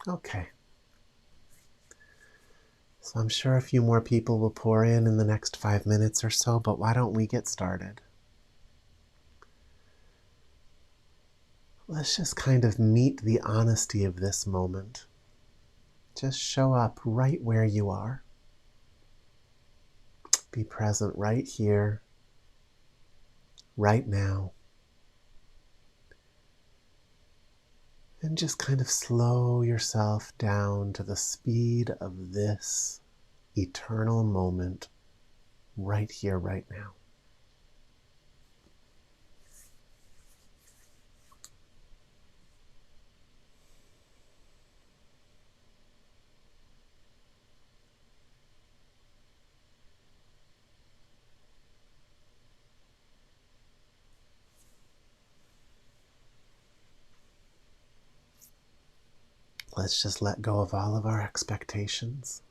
Okay. So I'm sure a few more people will pour in the next 5 minutes or so, but why don't we get started? Let's just kind of meet the honesty of this moment. Just show up right where you are. Be present right here, right now. And just kind of slow yourself down to the speed of this eternal moment right here, right now. Let's just let go of all of our expectations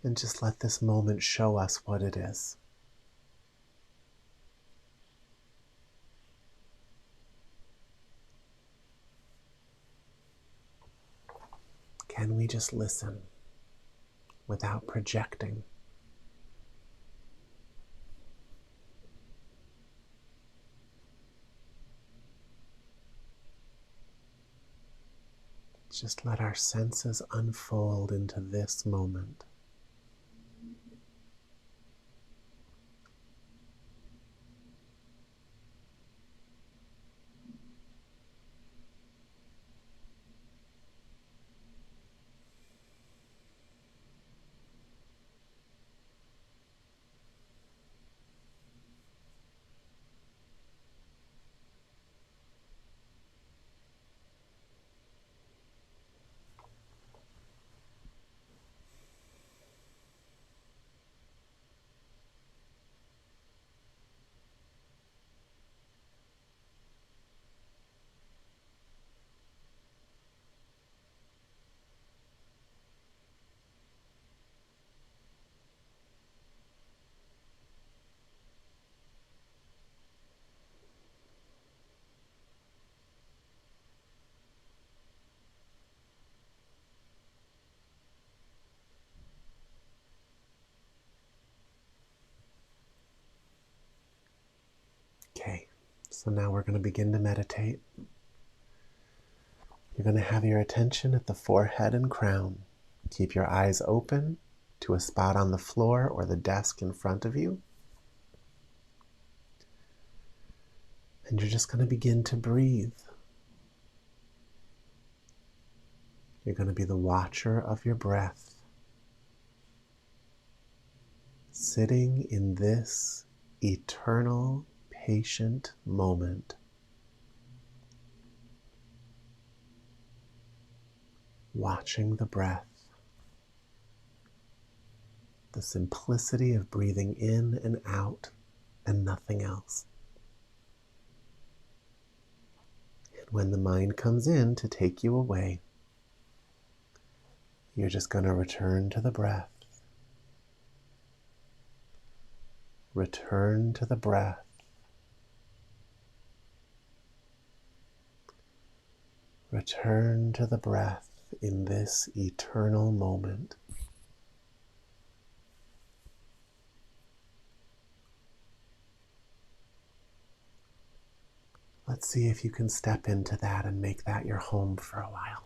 and just let this moment show us what it is. Can we just listen without projecting? Just let our senses unfold into this moment. Okay, so now we're going to begin to meditate. You're going to have your attention at the forehead and crown. Keep your eyes open to a spot on the floor or the desk in front of you. And you're just going to begin to breathe. You're going to be the watcher of your breath, sitting in this eternal, patient moment, watching the breath, the simplicity of breathing in and out and nothing else. And when the mind comes in to take you away, you're just going to return to the breath. Return to the breath. Return to the breath in this eternal moment. Let's see if you can step into that and make that your home for a while.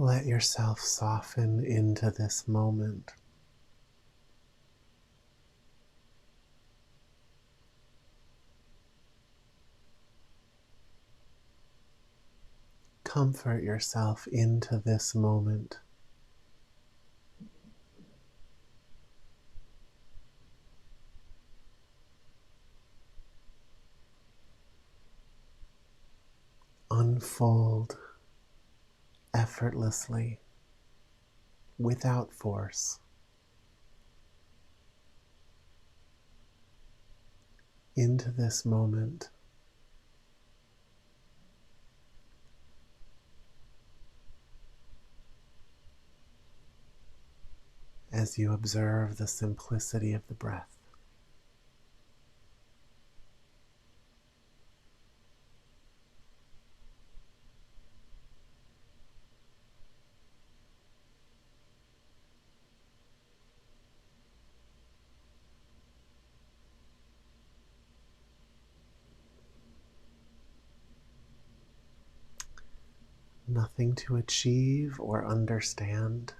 Let yourself soften into this moment. Comfort yourself into this moment. Unfold effortlessly, without force, into this moment. As you observe the simplicity of the breath. Nothing to achieve or understand.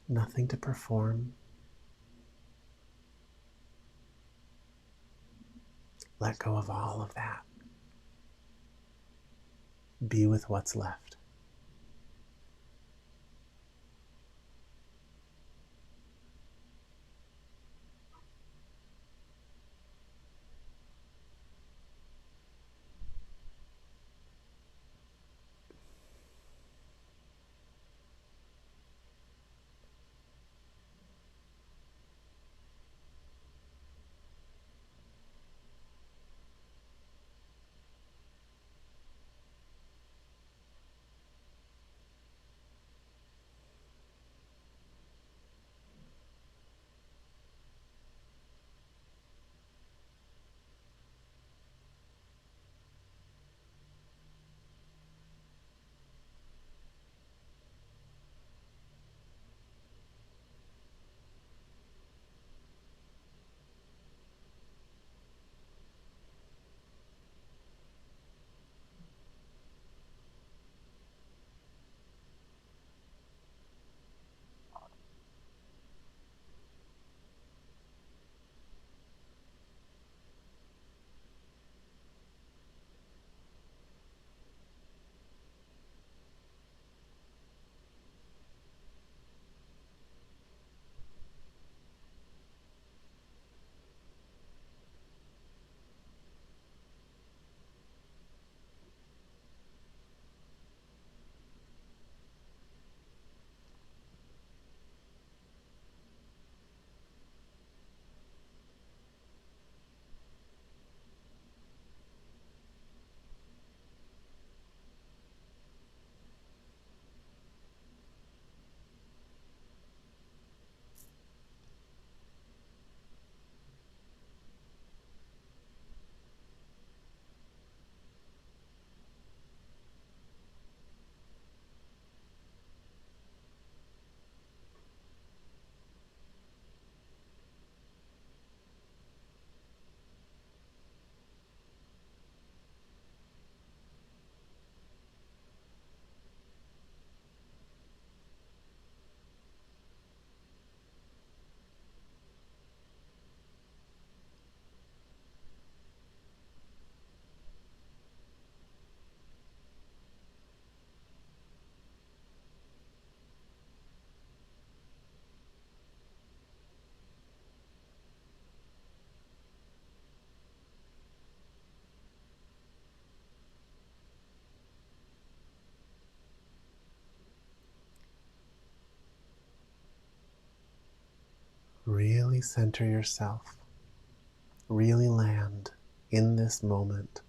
Nothing to perform. Let go of all of that. Be with what's left. Really center yourself. Really land in this moment.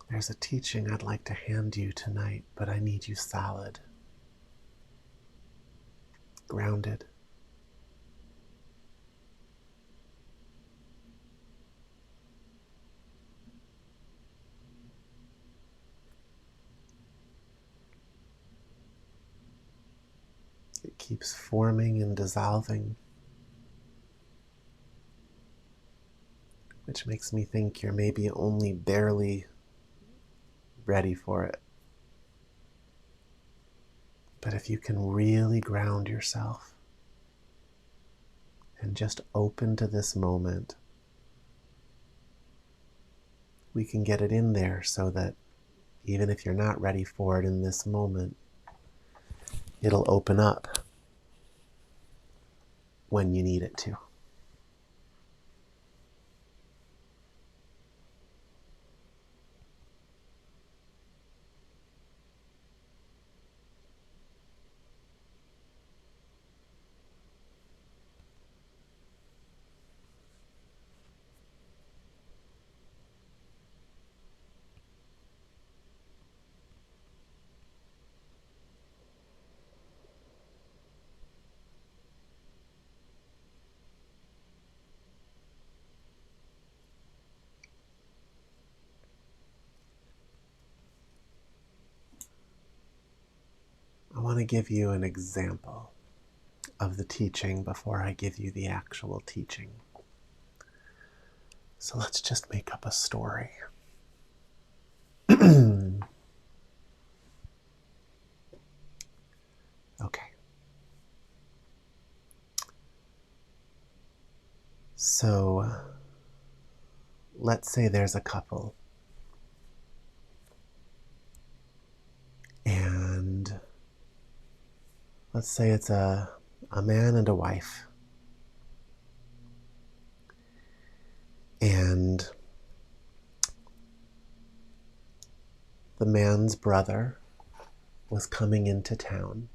There's a teaching I'd like to hand you tonight, but I need you solid, grounded. It keeps forming and dissolving. which makes me think you're maybe only barely ready for it. But if you can really ground yourself and just open to this moment, we can get it in there so that even if you're not ready for it in this moment, it'll open up when you need it to. I want to give you an example of the teaching before I give you the actual teaching. So let's just make up a story. Okay. So let's say there's a couple, and let's say it's a man and a wife. And the man's brother was coming into town.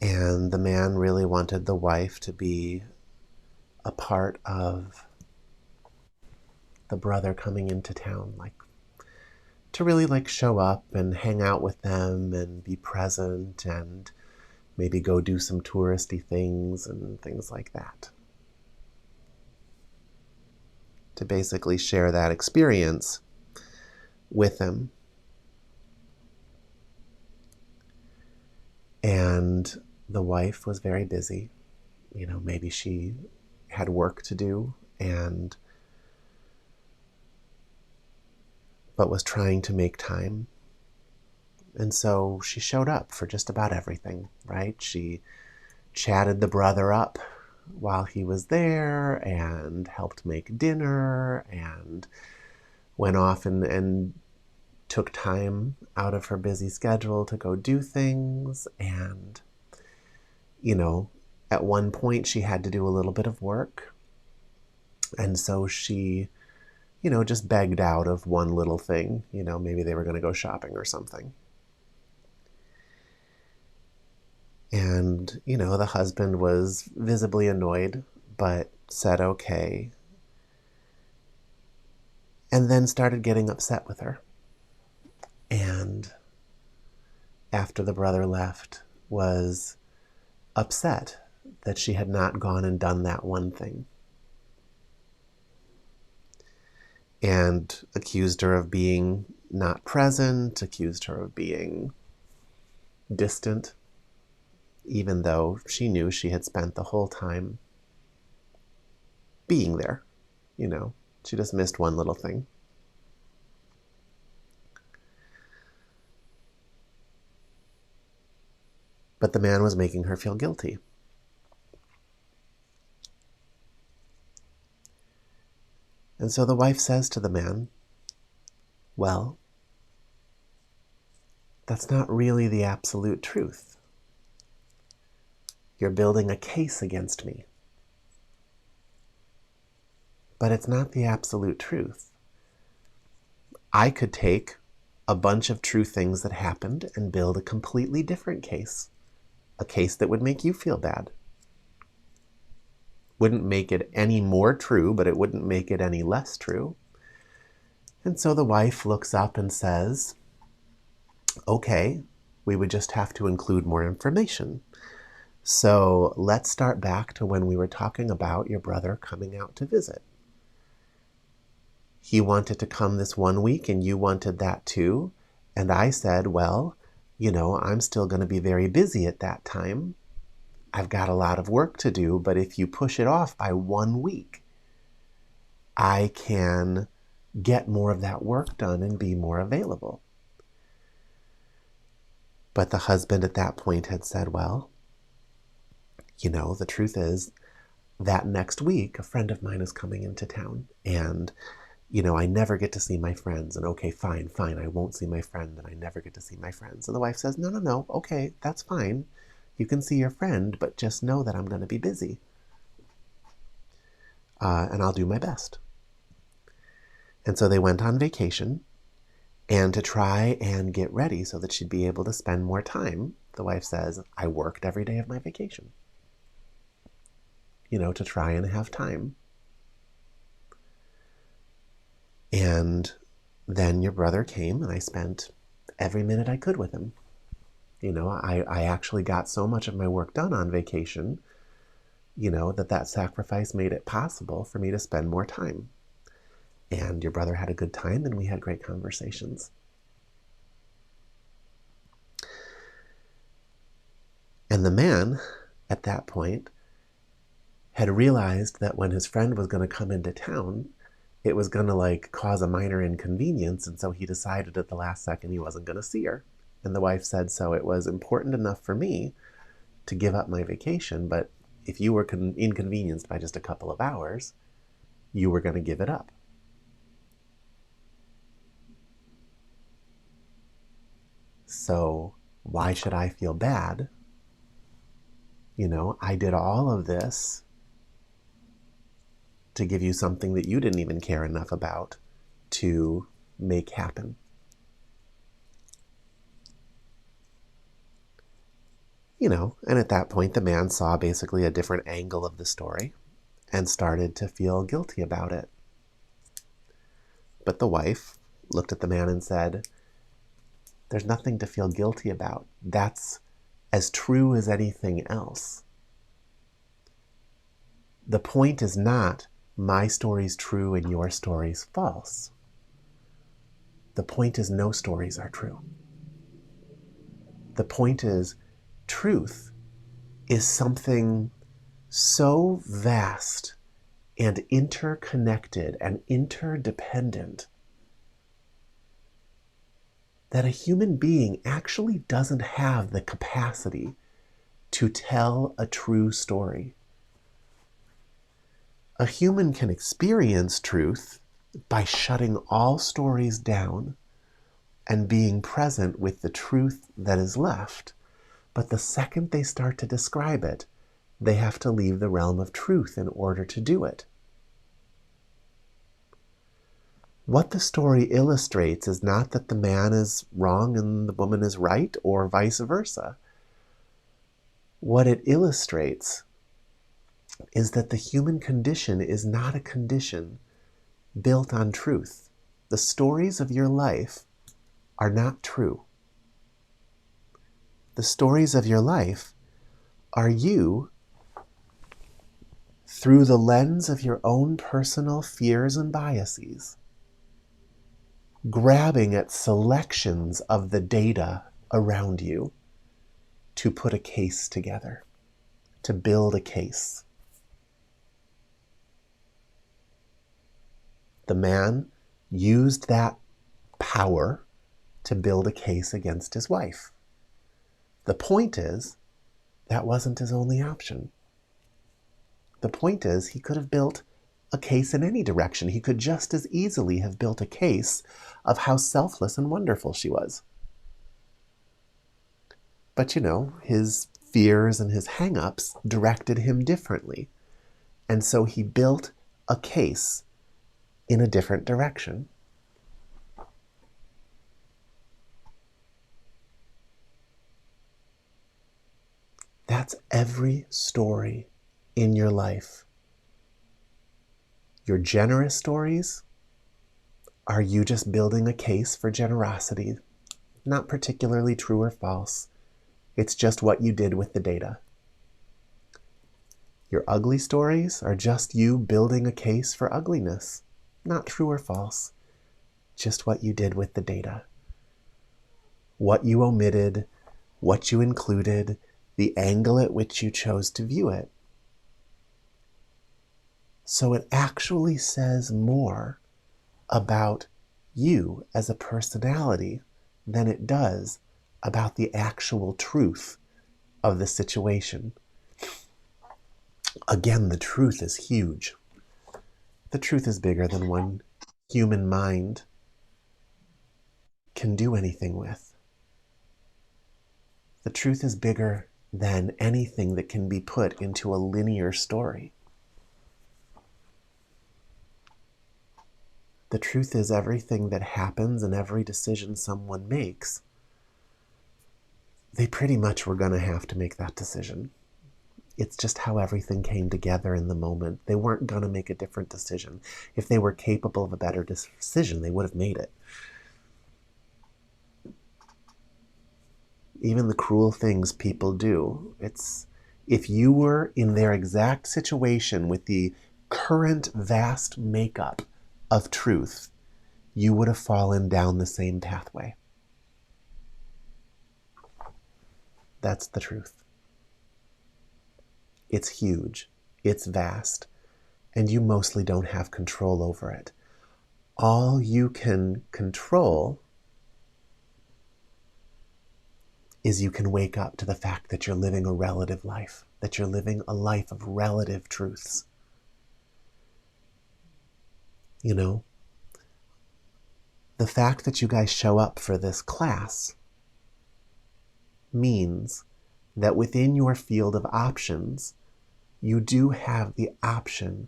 And the man really wanted the wife to be a part of the brother coming into town, like to really like show up and hang out with them and be present and maybe go do some touristy things and things like that. To basically share that experience with him. And the wife was very busy. Maybe she had work to do but was trying to make time. And so she showed up for just about everything, right? She chatted the brother up while he was there and helped make dinner and went off and took time out of her busy schedule to go do things. And, at one point she had to do a little bit of work. And so she, just begged out of one little thing. Maybe they were going to go shopping or something. And, the husband was visibly annoyed, but said okay. And then started getting upset with her. And after the brother left, was upset that she had not gone and done that one thing. And accused her of being not present, accused her of being distant, even though she knew she had spent the whole time being there. She just missed one little thing. But the man was making her feel guilty. And so the wife says to the man, well, that's not really the absolute truth. You're building a case against me. But it's not the absolute truth. I could take a bunch of true things that happened and build a completely different case. A case that would make you feel bad. Wouldn't make it any more true, but it wouldn't make it any less true. And so the wife looks up and says, okay, we would just have to include more information. So let's start back to when we were talking about your brother coming out to visit. He wanted to come this one week and you wanted that too. And I said, well, I'm still going to be very busy at that time. I've got a lot of work to do, but if you push it off by 1 week, I can get more of that work done and be more available. But the husband at that point had said, well, the truth is that next week, a friend of mine is coming into town, and I never get to see my friends. And okay, fine, I won't see my friend, and I never get to see my friends. And the wife says, no, okay, that's fine. You can see your friend, but just know that I'm going to be busy. And I'll do my best. And so they went on vacation, and to try and get ready so that she'd be able to spend more time, the wife says, I worked every day of my vacation, to try and have time. And then your brother came, and I spent every minute I could with him. I actually got so much of my work done on vacation, that sacrifice made it possible for me to spend more time. And your brother had a good time, and we had great conversations. And the man, at that point, had realized that when his friend was going to come into town, it was going to cause a minor inconvenience, and so he decided at the last second he wasn't going to see her. And the wife said, so it was important enough for me to give up my vacation, but if you were inconvenienced by just a couple of hours, you were going to give it up. So why should I feel bad? I did all of this to give you something that you didn't even care enough about to make happen. And at that point, the man saw basically a different angle of the story and started to feel guilty about it. But the wife looked at the man and said, there's nothing to feel guilty about. That's as true as anything else. The point is not my story's true and your story's false. The point is no stories are true. The point is truth is something so vast and interconnected and interdependent that a human being actually doesn't have the capacity to tell a true story. A human can experience truth by shutting all stories down and being present with the truth that is left. But the second they start to describe it, they have to leave the realm of truth in order to do it. What the story illustrates is not that the man is wrong and the woman is right, or vice versa. What it illustrates is that the human condition is not a condition built on truth. The stories of your life are not true. The stories of your life are you, through the lens of your own personal fears and biases, grabbing at selections of the data around you to put a case together, to build a case. The man used that power to build a case against his wife. The point is, that wasn't his only option. The point is, he could have built a case in any direction. He could just as easily have built a case of how selfless and wonderful she was. But his fears and his hang-ups directed him differently. And so he built a case in a different direction. That's every story in your life. Your generous stories are you just building a case for generosity, not particularly true or false. It's just what you did with the data. Your ugly stories are just you building a case for ugliness, not true or false, just what you did with the data. What you omitted, what you included, the angle at which you chose to view it. So it actually says more about you as a personality than it does about the actual truth of the situation. Again, the truth is huge. The truth is bigger than one human mind can do anything with. The truth is bigger than anything that can be put into a linear story. The truth is everything that happens and every decision someone makes, they pretty much were going to have to make that decision. It's just how everything came together in the moment. They weren't going to make a different decision. If they were capable of a better decision, they would have made it. Even the cruel things people do, if you were in their exact situation with the current vast makeup of truth, you would have fallen down the same pathway. That's the truth. It's huge, it's vast, and you mostly don't have control over it. All you can control is you can wake up to the fact that you're living a relative life, that you're living a life of relative truths. You know, the fact that you guys show up for this class means that within your field of options, you do have the option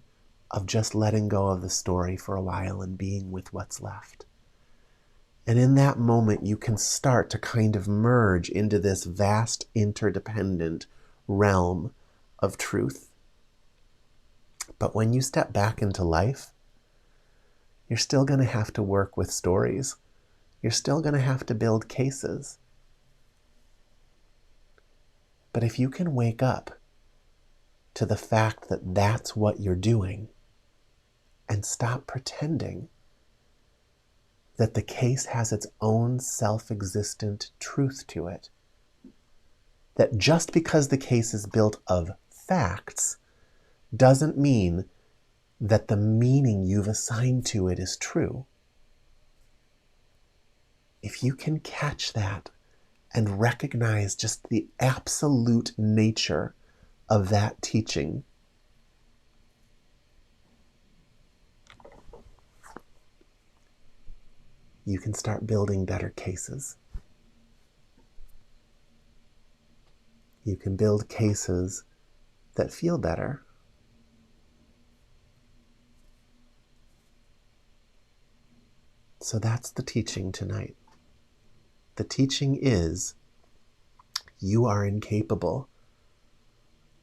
of just letting go of the story for a while and being with what's left. And in that moment, you can start to kind of merge into this vast, interdependent realm of truth. But when you step back into life, you're still going to have to work with stories. You're still going to have to build cases. But if you can wake up to the fact that that's what you're doing and stop pretending that the case has its own self-existent truth to it, that just because the case is built of facts doesn't mean that the meaning you've assigned to it is true. If you can catch that and recognize just the absolute nature of that teaching, you can start building better cases. You can build cases that feel better. So that's the teaching tonight. The teaching is you are incapable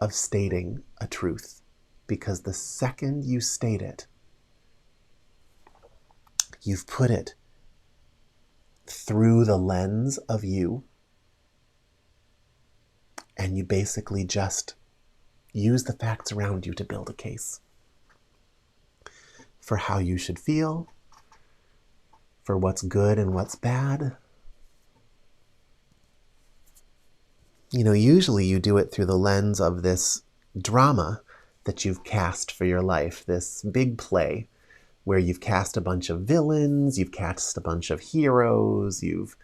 of stating a truth, because the second you state it, you've put it through the lens of you, and you basically just use the facts around you to build a case for how you should feel, for what's good and what's bad. You know, usually you do it through the lens of this drama that you've cast for your life, this big play where you've cast a bunch of villains, you've cast a bunch of heroes, you've,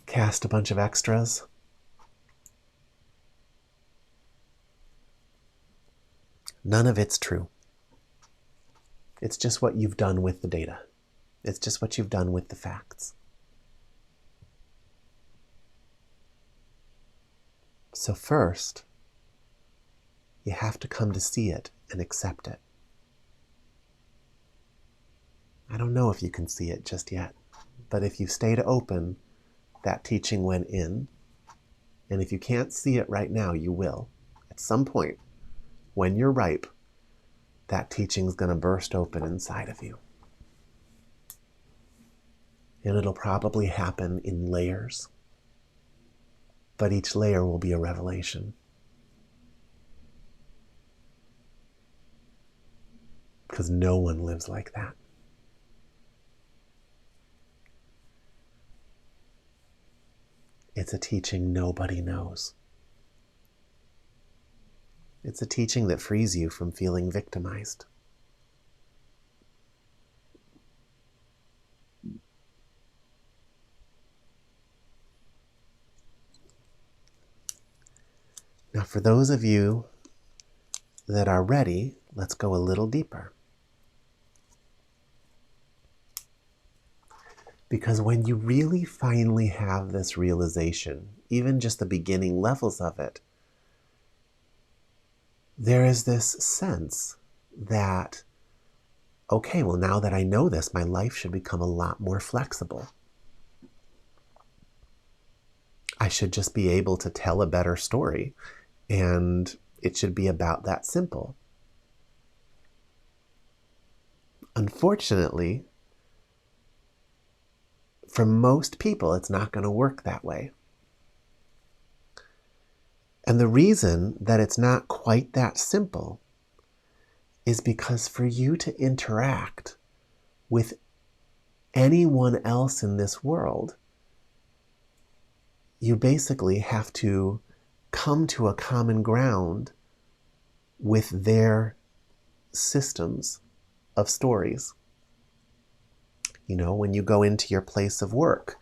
cast a bunch of extras. None of it's true. It's just what you've done with the data. It's just what you've done with the facts. So first, you have to come to see it and accept it. I don't know if you can see it just yet, but if you stayed open, that teaching went in. And if you can't see it right now, you will. At some point, when you're ripe, that teaching's going to burst open inside of you. And it'll probably happen in layers. But each layer will be a revelation. Because no one lives like that. It's a teaching nobody knows. It's a teaching that frees you from feeling victimized. Now, for those of you that are ready, let's go a little deeper. Because when you really finally have this realization, even just the beginning levels of it, there is this sense that, okay, well, now that I know this, my life should become a lot more flexible. I should just be able to tell a better story, and it should be about that simple. Unfortunately, for most people, it's not going to work that way. And the reason that it's not quite that simple is because for you to interact with anyone else in this world, you basically have to come to a common ground with their systems of stories. You know, when you go into your place of work,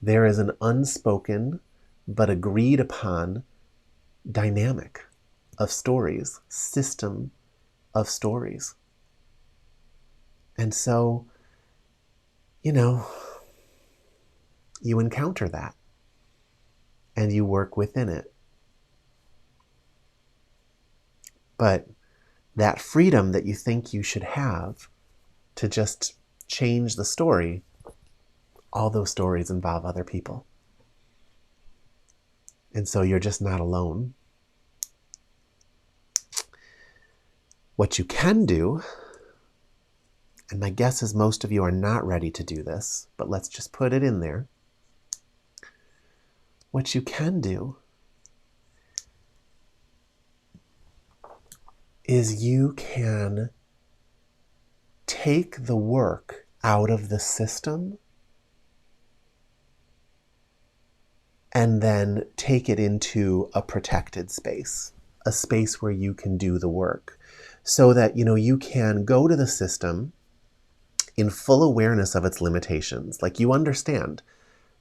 there is an unspoken but agreed upon dynamic of stories, system of stories. And so, you know, you encounter that and you work within it. But that freedom that you think you should have to just change the story, all those stories involve other people. And so you're just not alone. What you can do, and my guess is most of you are not ready to do this, but let's just put it in there. What you can do is you can take the work out of the system and then take it into a protected space, a space where you can do the work, so that, you know, you can go to the system in full awareness of its limitations. Like, you understand,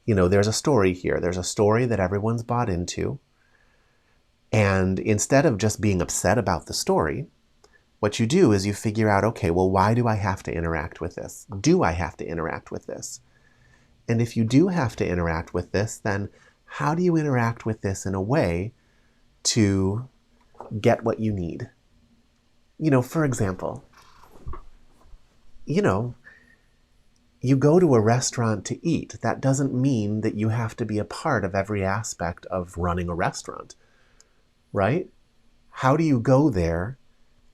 you know, there's a story here. There's a story that everyone's bought into. And instead of just being upset about the story, what you do is you figure out, okay, well, why do I have to interact with this? Do I have to interact with this? And if you do have to interact with this, then how do you interact with this in a way to get what you need? You know, for example, you know, you go to a restaurant to eat. That doesn't mean that you have to be a part of every aspect of running a restaurant, right? How do you go there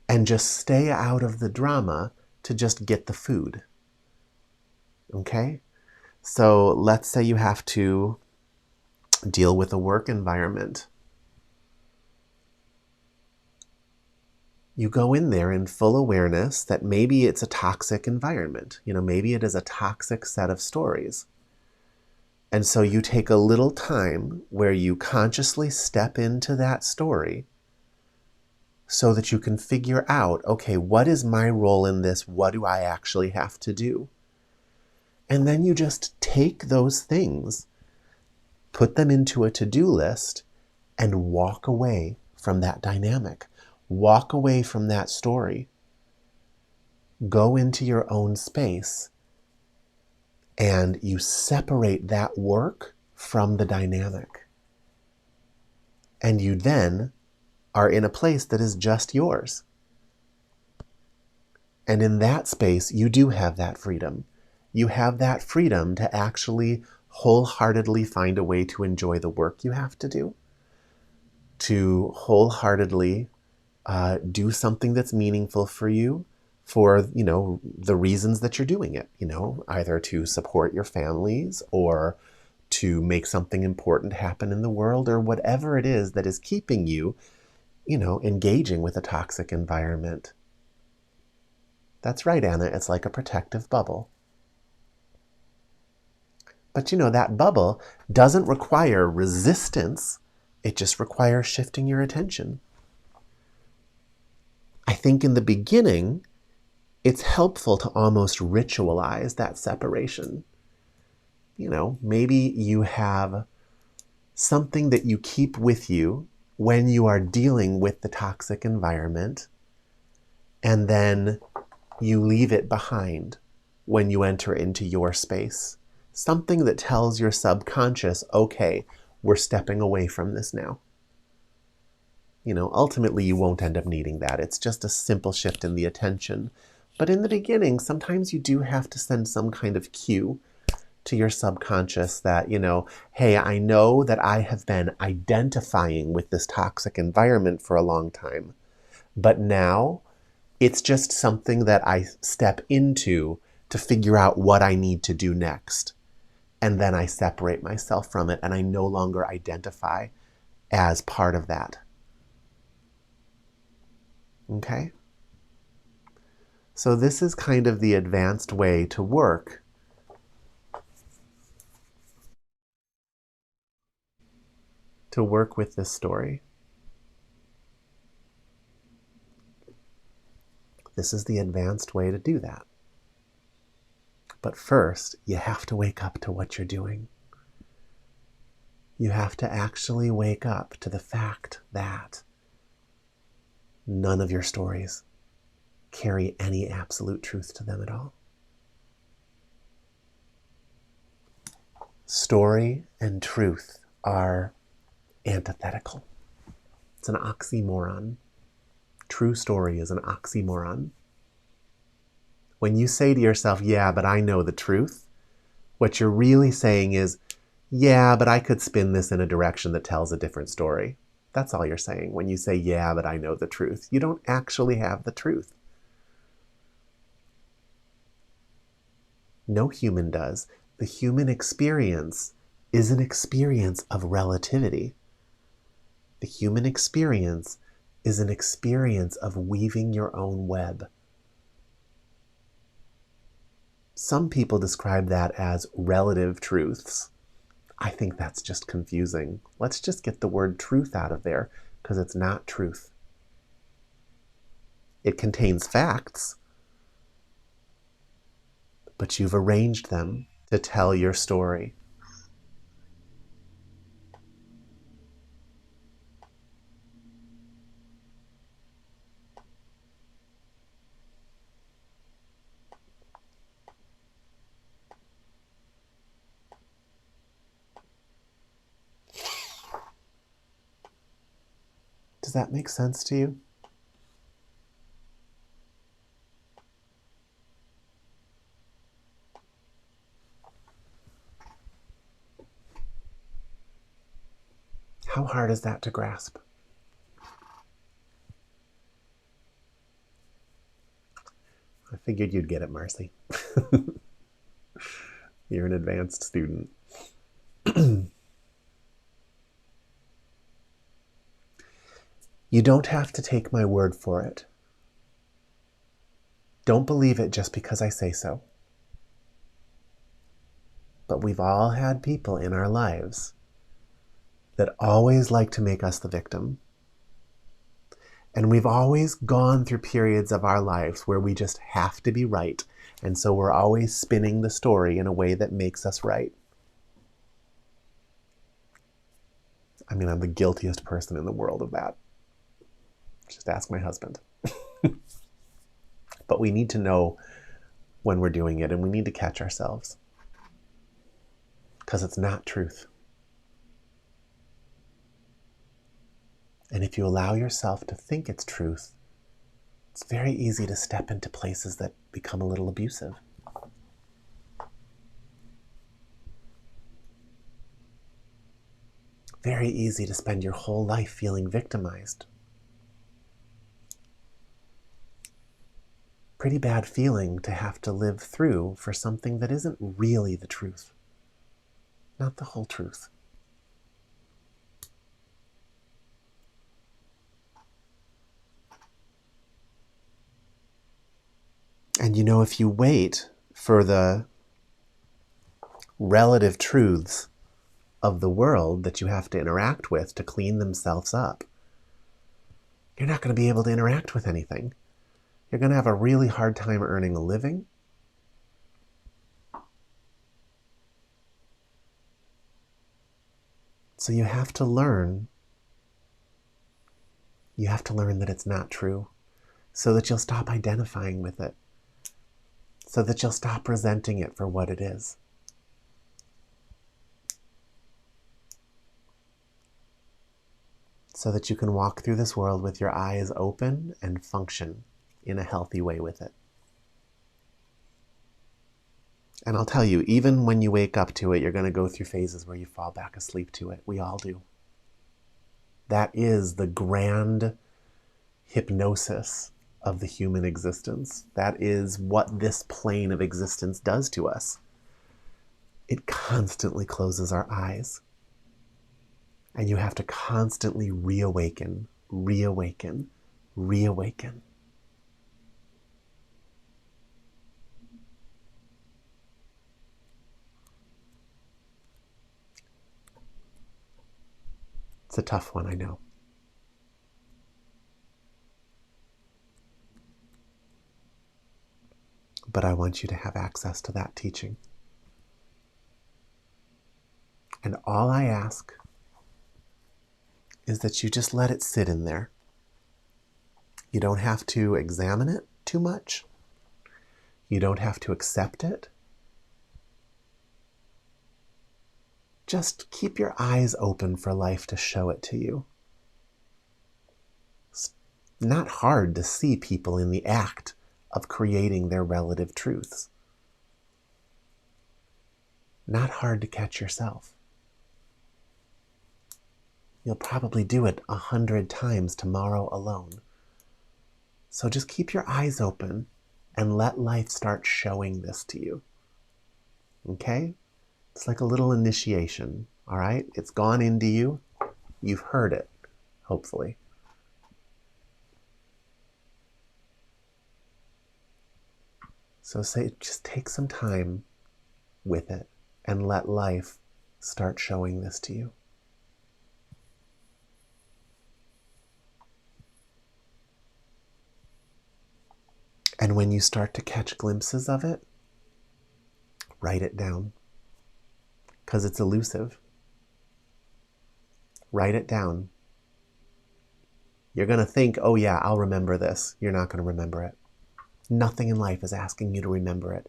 and just stay out of the drama to just get the food? Okay? So let's say you have to deal with a work environment. You go in there in full awareness that maybe it's a toxic environment. You know, maybe it is a toxic set of stories. And so you take a little time where you consciously step into that story so that you can figure out, okay, what is my role in this? What do I actually have to do? And then you just take those things, put them into a to-do list, and walk away from that dynamic. Walk away from that story. Go into your own space, and you separate that work from the dynamic. And you then are in a place that is just yours. And in that space, you do have that freedom. You have that freedom to actually wholeheartedly find a way to enjoy the work you have to do, to wholeheartedly do something that's meaningful for you, for, you know, the reasons that you're doing it, you know, either to support your families or to make something important happen in the world, or whatever it is that is keeping you, you know, engaging with a toxic environment. That's right, Anna. It's like a protective bubble. But that bubble doesn't require resistance. It just requires shifting your attention. I think in the beginning, it's helpful to almost ritualize that separation. Maybe you have something that you keep with you when you are dealing with the toxic environment, and then you leave it behind when you enter into your space. Something that tells your subconscious, okay, we're stepping away from this now. Ultimately you won't end up needing that. It's just a simple shift in the attention. But in the beginning, sometimes you do have to send some kind of cue to your subconscious that, hey, I know that I have been identifying with this toxic environment for a long time, but now it's just something that I step into to figure out what I need to do next. And then I separate myself from it and I no longer identify as part of that. Okay? So this is kind of the advanced way to work with this story. This is the advanced way to do that. But first, you have to wake up to what you're doing. You have to actually wake up to the fact that none of your stories carry any absolute truth to them at all. Story and truth are antithetical. It's an oxymoron. True story is an oxymoron. When you say to yourself, yeah, but I know the truth, what you're really saying is, yeah, but I could spin this in a direction that tells a different story. That's all you're saying when you say, yeah, but I know the truth. You don't actually have the truth. No human does. The human experience is an experience of relativity. The human experience is an experience of weaving your own web. Some people describe that as relative truths. I think that's just confusing. Let's just get the word truth out of there, because it's not truth. It contains facts, but you've arranged them to tell your story. Does that make sense to you? How hard is that to grasp? I figured you'd get it, Marcy. You're an advanced student. You don't have to take my word for it. Don't believe it just because I say so. But we've all had people in our lives that always like to make us the victim. And we've always gone through periods of our lives where we just have to be right. And so we're always spinning the story in a way that makes us right. I mean, I'm the guiltiest person in the world of that. Just ask my husband. But we need to know when we're doing it, and we need to catch ourselves. Because it's not truth. And if you allow yourself to think it's truth, it's very easy to step into places that become a little abusive. Very easy to spend your whole life feeling victimized. Pretty bad feeling to have to live through for something that isn't really the truth. Not the whole truth. And if you wait for the relative truths of the world that you have to interact with to clean themselves up, you're not going to be able to interact with anything. You're going to have a really hard time earning a living. So you have to learn. You have to learn that it's not true, so that you'll stop identifying with it, so that you'll stop resenting it for what it is. So that you can walk through this world with your eyes open and function in a healthy way with it. And I'll tell you, even when you wake up to it, you're going to go through phases where you fall back asleep to it. We all do. That is the grand hypnosis of the human existence. That is what this plane of existence does to us. It constantly closes our eyes. And you have to constantly reawaken, reawaken, reawaken. It's a tough one, I know. But I want you to have access to that teaching. And all I ask is that you just let it sit in there. You don't have to examine it too much. You don't have to accept it. Just keep your eyes open for life to show it to you. It's not hard to see people in the act of creating their relative truths. Not hard to catch yourself. You'll probably do it 100 times tomorrow alone. So just keep your eyes open and let life start showing this to you. Okay? It's like a little initiation, all right? It's gone into you. You've heard it, hopefully. So just take some time with it and let life start showing this to you. And when you start to catch glimpses of it, write it down. Because it's elusive. Write it down. You're going to think, oh yeah, I'll remember this. You're not going to remember it. Nothing in life is asking you to remember it.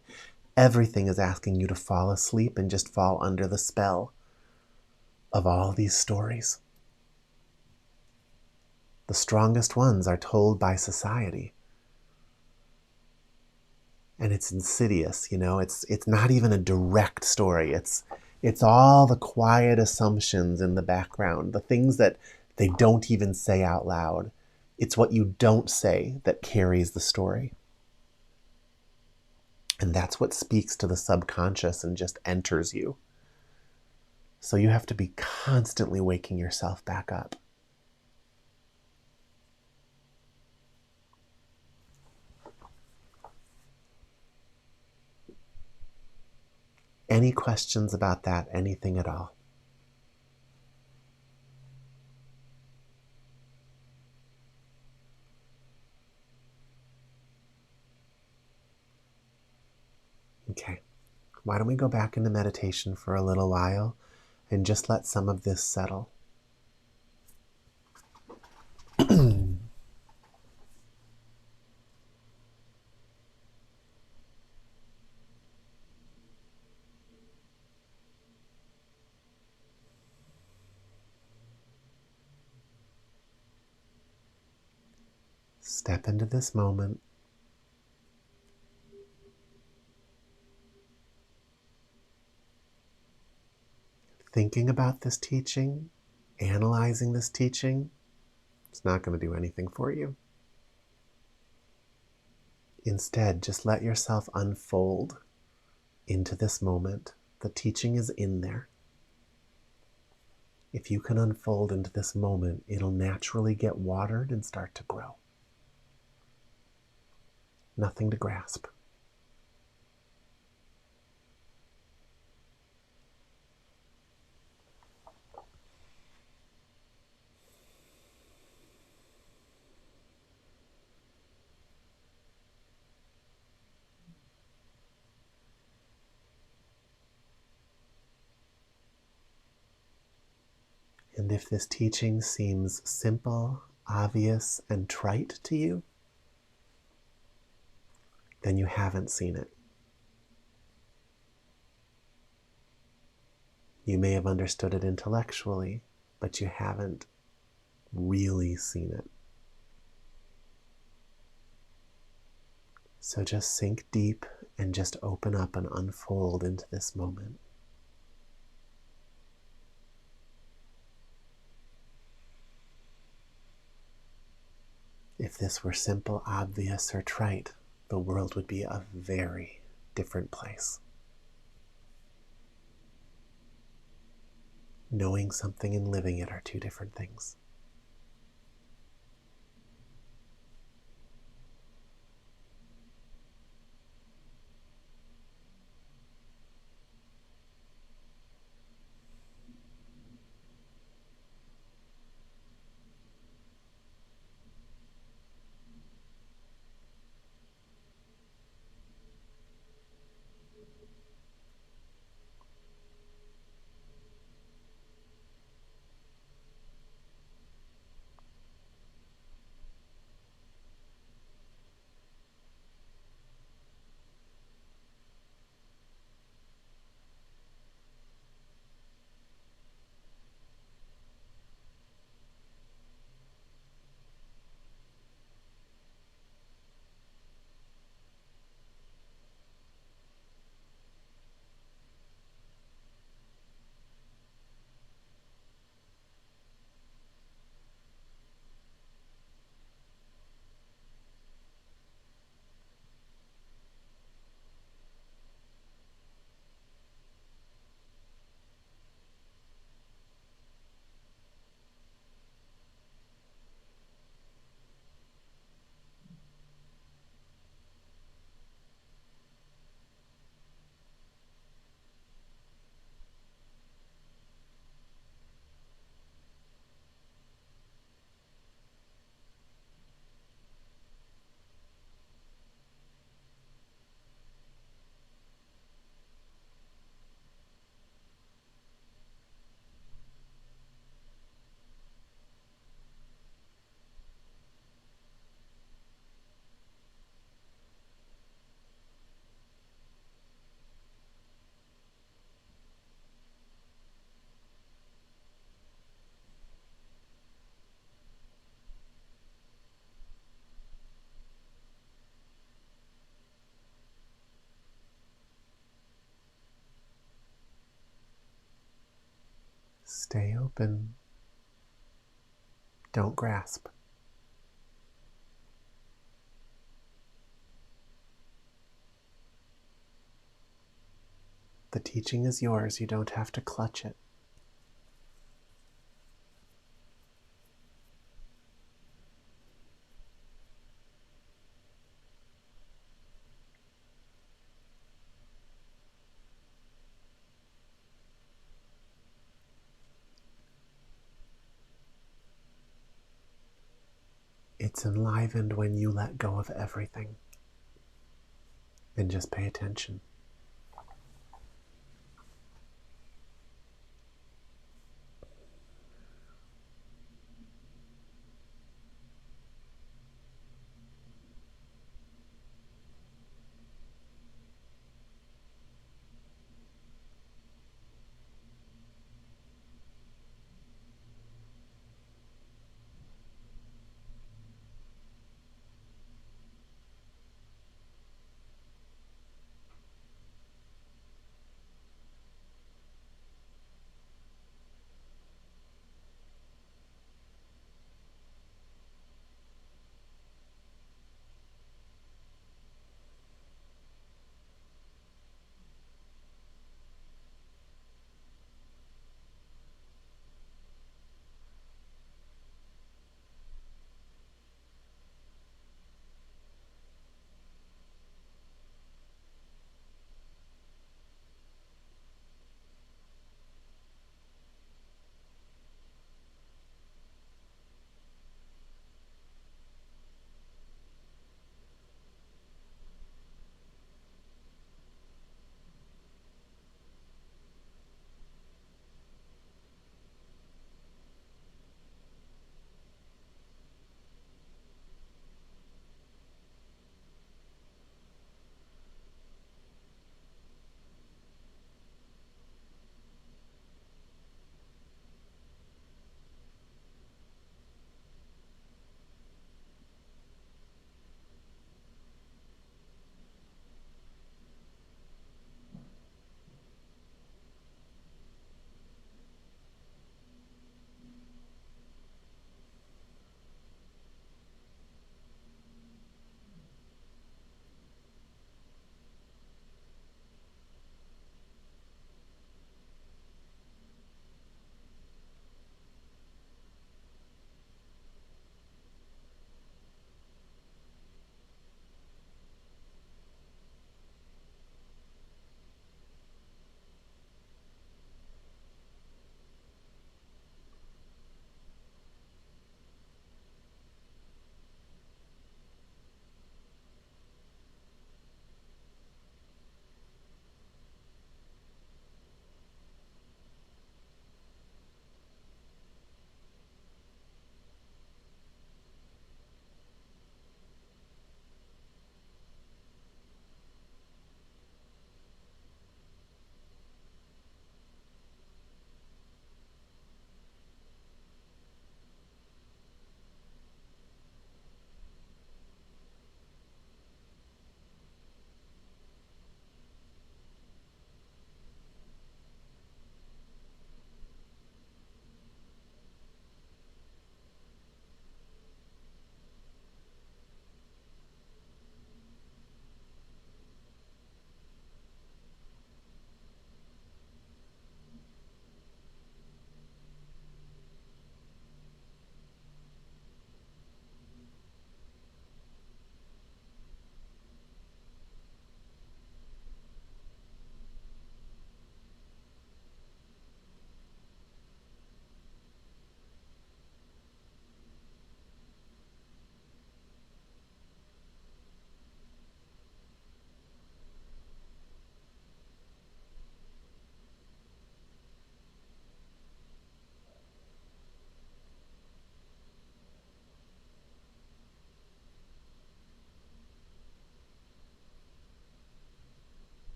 Everything is asking you to fall asleep and just fall under the spell of all these stories. The strongest ones are told by society. And it's insidious, you know, it's not even a direct story. It's all the quiet assumptions in the background, the things that they don't even say out loud. It's what you don't say that carries the story. And that's what speaks to the subconscious and just enters you. So you have to be constantly waking yourself back up. Any questions about that? Anything at all? Okay. Why don't we go back into meditation for a little while and just let some of this settle. Step into this moment. Thinking about this teaching, analyzing this teaching, it's not going to do anything for you. Instead, just let yourself unfold into this moment. The teaching is in there. If you can unfold into this moment, it'll naturally get watered and start to grow. Nothing to grasp. And if this teaching seems simple, obvious, and trite to you, then you haven't seen it. You may have understood it intellectually, but you haven't really seen it. So just sink deep and just open up and unfold into this moment. If this were simple, obvious, or trite, the world would be a very different place. Knowing something and living it are two different things. Stay open. Don't grasp. The teaching is yours. You don't have to clutch it. It's enlivened when you let go of everything and just pay attention.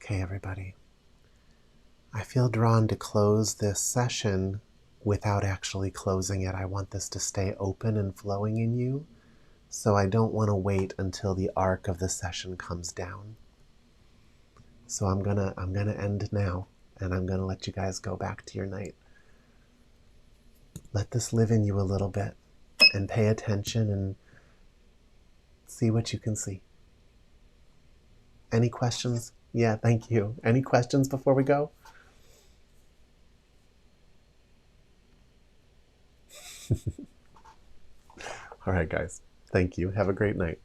Okay, everybody. I feel drawn to close this session without actually closing it. I want this to stay open and flowing in you, so I don't want to wait until the arc of the session comes down. So I'm gonna end now, and I'm gonna let you guys go back to your night. Let this live in you a little bit, and pay attention and see what you can see. Any questions? Yeah, thank you. Any questions before we go? All right, guys. Thank you. Have a great night.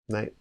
Night.